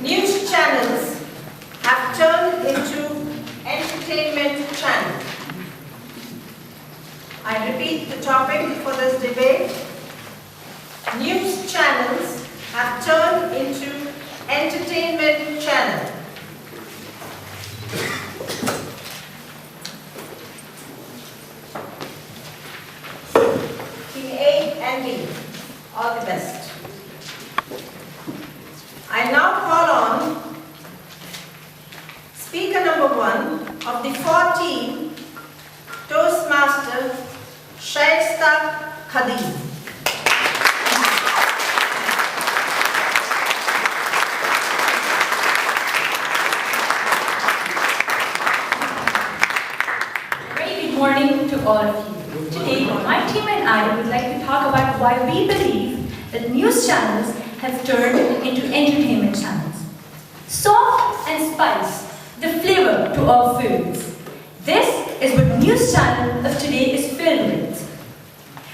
News channels have turned into entertainment channels. I repeat the topic for this debate. News channels have turned into entertainment channels. Team A and B, all the best. I now call on speaker number 1 of the 4-team Toastmaster Shaista Khadim. Very good morning to all of you. Today, my team and I would like to talk about why we believe that news channels have turned into entertainment channels. Salt and spice, the flavor to our foods. This is what news channel of today is filled with.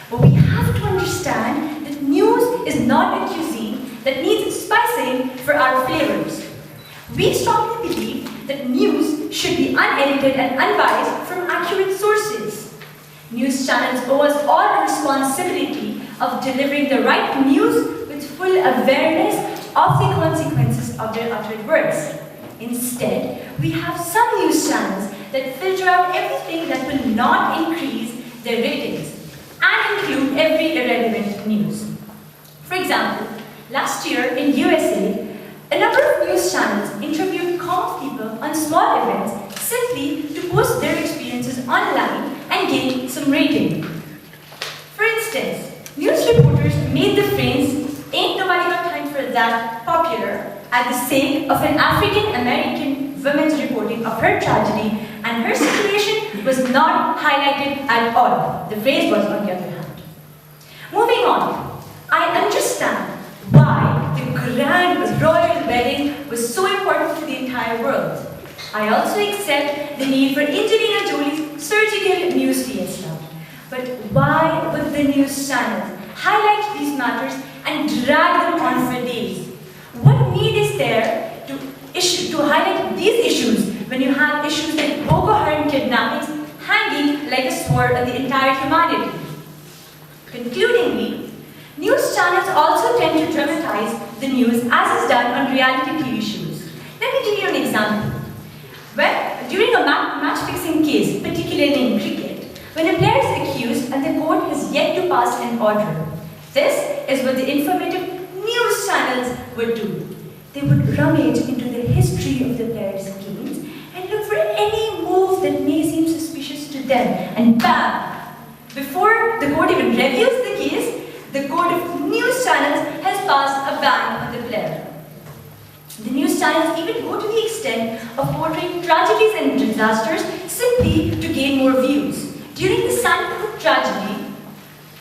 But we have to understand that news is not a cuisine that needs spicing for our flavors. We strongly believe that news should be unedited and unbiased from accurate sources. News channels owe us all a responsibility of delivering the right news with full awareness of the consequences of their uttered words. Instead, we have some news channels that filter out everything that will not increase their ratings and include every irrelevant news. For example, last year in USA, a number of news channels interviewed common people on small events simply to post their experiences online and gain some rating. For instance, news reporters made the phrase, "Ain't nobody got time for that," popular at the sake of an African-American woman's reporting of her tragedy, and her situation was not highlighted at all. The phrase was on the other hand. Moving on, I understand why the grand royal wedding was so important to the entire world. I also accept the need for Angelina Jolie's surgical news fiesta. But why would the news channels highlight these matters and drag them on for days? What need is there to highlight these issues when you have issues like Boko Haram kidnappings hanging like a sword on the entire humanity? Concludingly, news channels also tend to dramatize the news as is done on reality TV shows. Let me give you an example. During a match-fixing case, particularly in cricket, when a player is accused and the court has yet to pass an order, this is what the informative news channels would do. They would rummage into the history of the player's games and look for any move that may seem suspicious to them. And bam! Before the court even reviews the case, the court of news channels has passed a ban on the player. The news channels even go to the extent of portraying tragedies and disasters simply to gain more views. During the Sanford tragedy,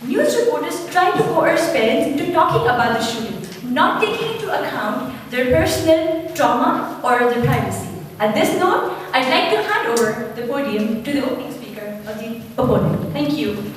news reporters try to coerce parents into talking about the shooting, not taking into account their personal trauma or their privacy. At this note, I'd like to hand over the podium to the opening speaker of the opponent. Thank you.